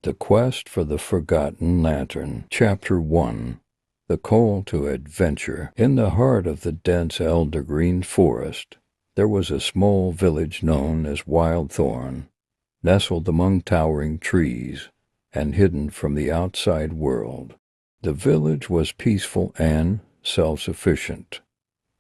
The Quest for the Forgotten Lantern. Chapter 1. The Call to Adventure. In the heart of the dense elder-green forest, there was a small village known as Wildthorn, nestled among towering trees and hidden from the outside world. The village was peaceful and self-sufficient.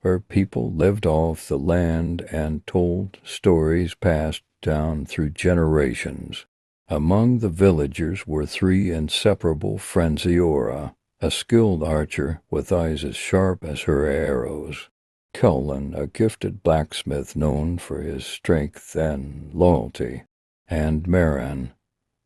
Her people lived off the land and told stories passed down through generations. Among the villagers were three inseparable friends: Eora, a skilled archer with eyes as sharp as her arrows; Kellan, a gifted blacksmith known for his strength and loyalty; and Maran,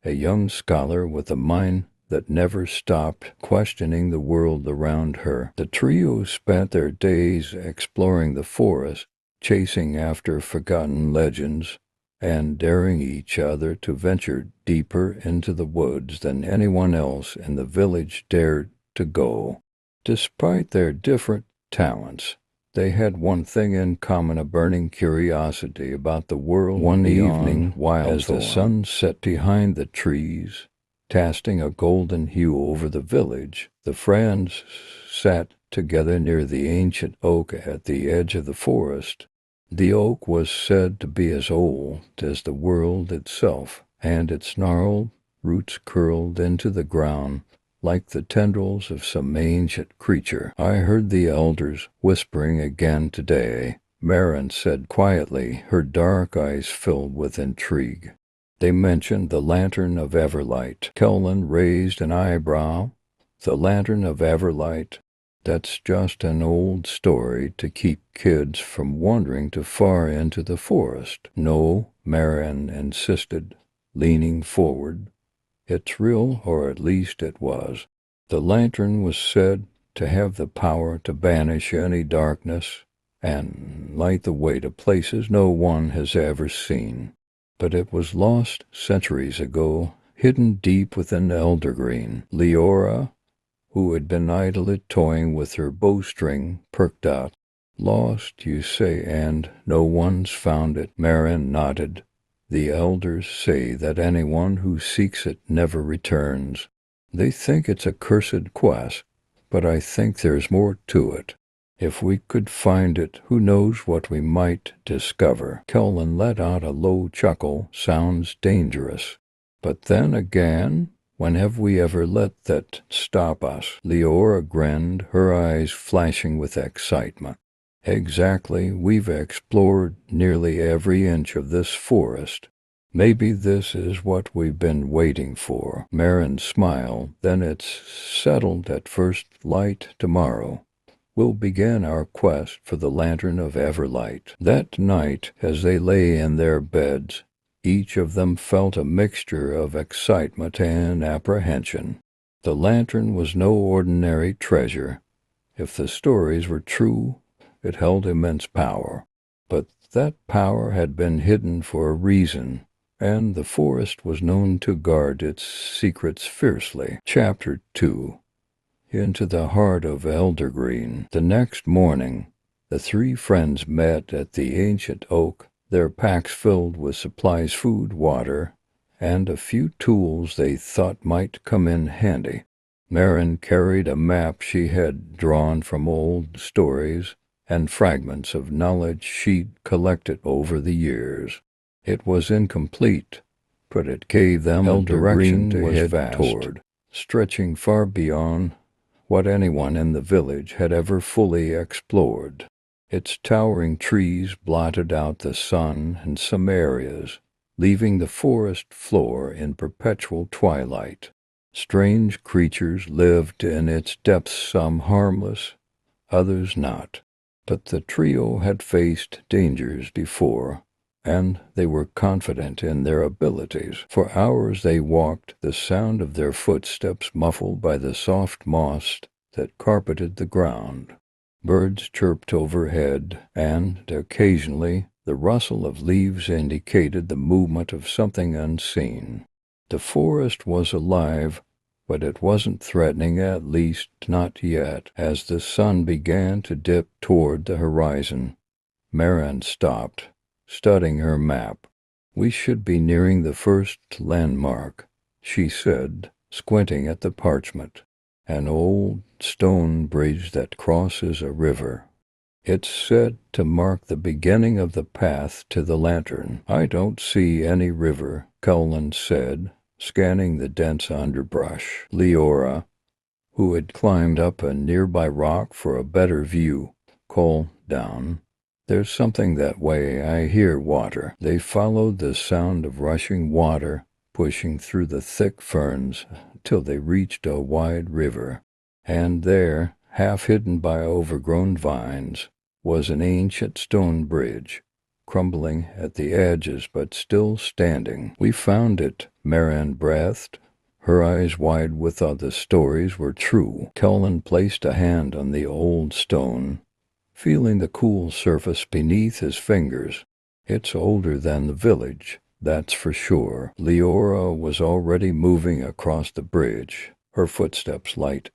a young scholar with a mind that never stopped questioning the world around her. The trio spent their days exploring the forest, chasing after forgotten legends, and daring each other to venture deeper into the woods than anyone else in the village dared to go. Despite their different talents, they had one thing in common: a burning curiosity about the world. One evening, as the sun set behind the trees, casting a golden hue over the village, the friends sat together near the ancient oak at the edge of the forest. The oak was said to be as old as the world itself, and its gnarled roots curled into the ground like the tendrils of some ancient creature. "I heard the elders whispering again today," Marin said quietly, her dark eyes filled with intrigue. "They mentioned the Lantern of Everlight." Kellan raised an eyebrow. "The Lantern of Everlight? That's just an old story to keep kids from wandering too far into the forest." "No," Marin insisted, leaning forward. "It's real, or at least it was. The lantern was said to have the power to banish any darkness and light the way to places no one has ever seen. But it was lost centuries ago, hidden deep within Eldergreen." Leora, who had been idly toying with her bowstring, perked up. "Lost, you say, and no one's found it?" Marin nodded. "The elders say that anyone who seeks it never returns. They think it's a cursed quest, but I think there's more to it. If we could find it, who knows what we might discover." Kellan let out a low chuckle. "Sounds dangerous. But then again, when have we ever let that stop us?" Leora grinned, her eyes flashing with excitement. "Exactly. We've explored nearly every inch of this forest. Maybe this is what we've been waiting for." Marin smiled. "Then it's settled. At first light tomorrow, we'll begin our quest for the Lantern of Everlight." That night, as they lay in their beds, each of them felt a mixture of excitement and apprehension. The lantern was no ordinary treasure. If the stories were true, it held immense power. But that power had been hidden for a reason, and the forest was known to guard its secrets fiercely. Chapter 2. Into the heart of Eldergreen. The next morning, the three friends met at the ancient oak, their packs filled with supplies, food, water, and a few tools they thought might come in handy. Marin carried a map she had drawn from old stories and fragments of knowledge she'd collected over the years. It was incomplete, but it gave them a direction to head toward, stretching far beyond what anyone in the village had ever fully explored. Its towering trees blotted out the sun in some areas, leaving the forest floor in perpetual twilight. Strange creatures lived in its depths, some harmless, others not. But the trio had faced dangers before, and they were confident in their abilities. For hours they walked, the sound of their footsteps muffled by the soft moss that carpeted the ground. Birds chirped overhead, and occasionally the rustle of leaves indicated the movement of something unseen. The forest was alive, but it wasn't threatening, at least not yet. As the sun began to dip toward the horizon, Marin stopped, studying her map. "We should be nearing the first landmark," she said, squinting at the parchment. "An old stone bridge that crosses a river. It's said to mark the beginning of the path to the lantern." "I don't see any river," Cullen said, scanning the dense underbrush. Leora, who had climbed up a nearby rock for a better view, called down, "There's something that way. I hear water." They followed the sound of rushing water, pushing through the thick ferns till they reached a wide river. And there, half hidden by overgrown vines, was an ancient stone bridge, crumbling at the edges but still standing. "We found it," Marin breathed, her eyes wide with the stories were true. Cullen placed a hand on the old stone, feeling the cool surface beneath his fingers. "It's older than the village, that's for sure." Leora was already moving across the bridge, her footsteps light.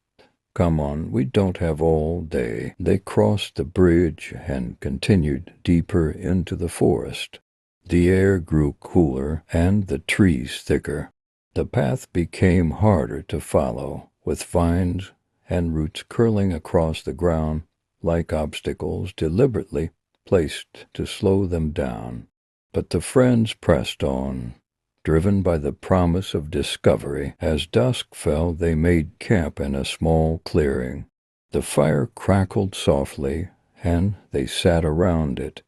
"Come on, we don't have all day." They crossed the bridge and continued deeper into the forest. The air grew cooler and the trees thicker. The path became harder to follow, with vines and roots curling across the ground like obstacles deliberately placed to slow them down. But the friends pressed on, driven by the promise of discovery. As dusk fell, they made camp in a small clearing. The fire crackled softly, and they sat around it,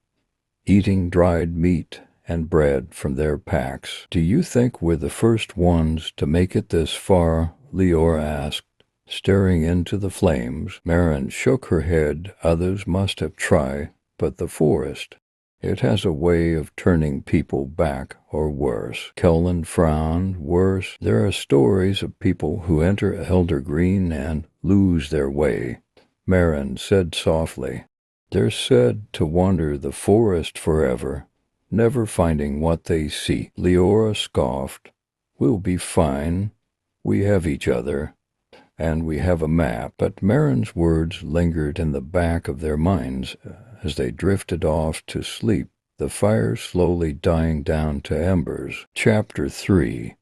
eating dried meat and bread from their packs. "Do you think we're the first ones to make it this far?" Leora asked, staring into the flames. Marin shook her head. "Others must have tried, but the forest, it has a way of turning people back or worse." Cullen frowned. "Worse? There are stories of people who enter Eldergreen and lose their way," Marin said softly. "They're said to wander the forest forever, never finding what they seek." Leora scoffed. "We'll be fine. We have each other, and we have a map." But Marin's words lingered in the back of their minds as they drifted off to sleep, the fire slowly dying down to embers. Chapter 3.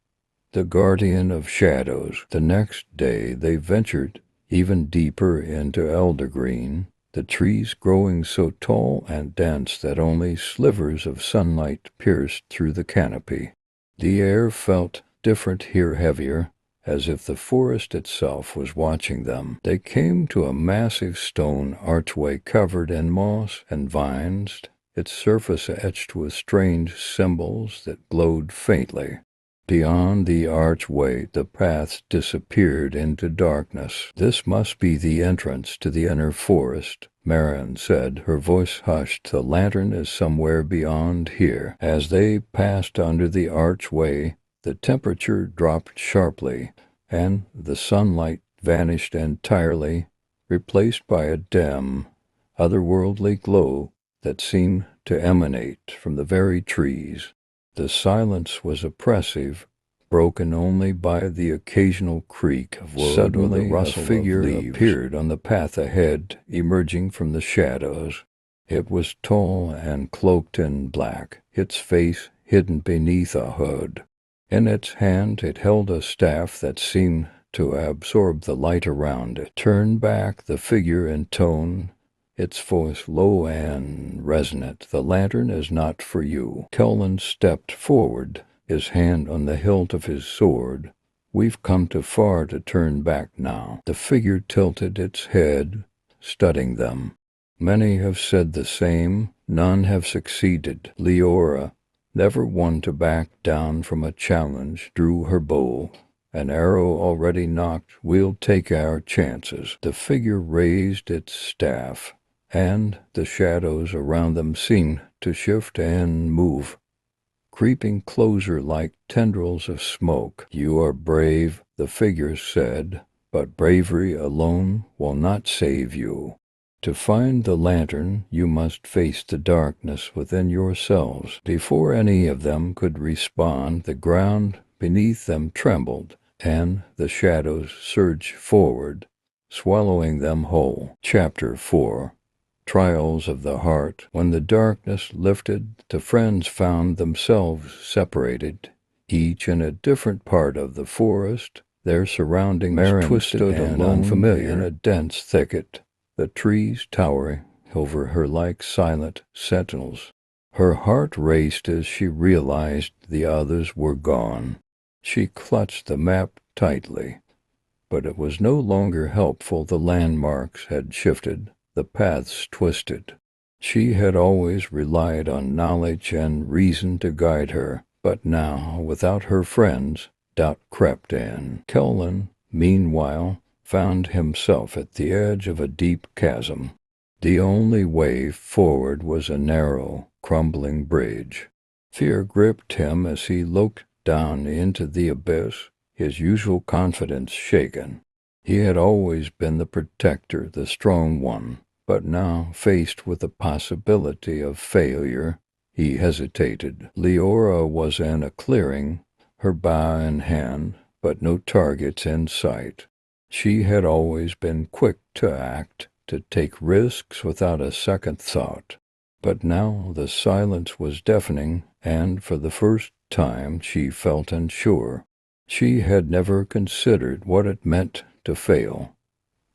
The Guardian of Shadows. The next day they ventured even deeper into Eldergreen, the trees growing so tall and dense that only slivers of sunlight pierced through the canopy. The air felt different here, heavier, as if the forest itself was watching them. They came to a massive stone archway covered in moss and vines, its surface etched with strange symbols that glowed faintly. Beyond the archway, the path disappeared into darkness. "This must be the entrance to the inner forest," Marin said, her voice hushed. "The lantern is somewhere beyond here." As they passed under the archway, the temperature dropped sharply, and the sunlight vanished entirely, replaced by a dim, otherworldly glow that seemed to emanate from the very trees. The silence was oppressive, broken only by the occasional creak of wood. Suddenly, a figure appeared on the path ahead, emerging from the shadows. It was tall and cloaked in black, its face hidden beneath a hood. In its hand it held a staff that seemed to absorb the light around it. "Turn back," the figure intoned, its voice low and resonant. "The lantern is not for you." Cullen stepped forward, his hand on the hilt of his sword. "We've come too far to turn back now." The figure tilted its head, studying them. "Many have said the same. None have succeeded." Leora, never one to back down from a challenge, drew her bow. "An arrow already knocked. We'll take our chances." The figure raised its staff, and the shadows around them seemed to shift and move, creeping closer like tendrils of smoke. "You are brave," the figure said, "but bravery alone will not save you. To find the lantern, you must face the darkness within yourselves." Before any of them could respond, the ground beneath them trembled, and the shadows surged forward, swallowing them whole. Chapter 4. Trials of the Heart. When the darkness lifted, the friends found themselves separated, each in a different part of the forest, their surroundings twisted and unfamiliar in a dense thicket, the trees towering over her like silent sentinels. Her heart raced as she realized the others were gone. She clutched the map tightly, but it was no longer helpful. The landmarks had shifted, the paths twisted. She had always relied on knowledge and reason to guide her, but now, without her friends, doubt crept in. Kelvin, meanwhile, found himself at the edge of a deep chasm. The only way forward was a narrow, crumbling bridge. Fear gripped him as he looked down into the abyss, his usual confidence shaken. He had always been the protector, the strong one, but now, faced with the possibility of failure, he hesitated. Leora was in a clearing, her bow in hand, but no targets in sight. She had always been quick to act, to take risks without a second thought. But now the silence was deafening, and for the first time she felt unsure. She had never considered what it meant to fail,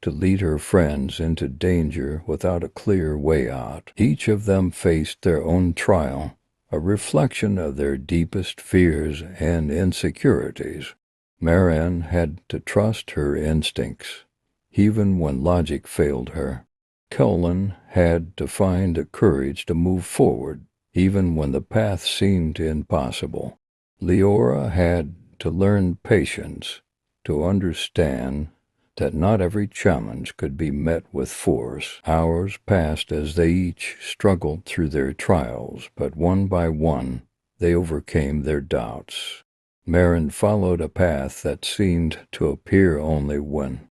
to lead her friends into danger without a clear way out. Each of them faced their own trial, a reflection of their deepest fears and insecurities. Marianne had to trust her instincts, even when logic failed her. Kelvin had to find the courage to move forward, even when the path seemed impossible. Leora had to learn patience, to understand that not every challenge could be met with force. Hours passed as they each struggled through their trials, but one by one they overcame their doubts. Marianne followed a path that seemed to appear only when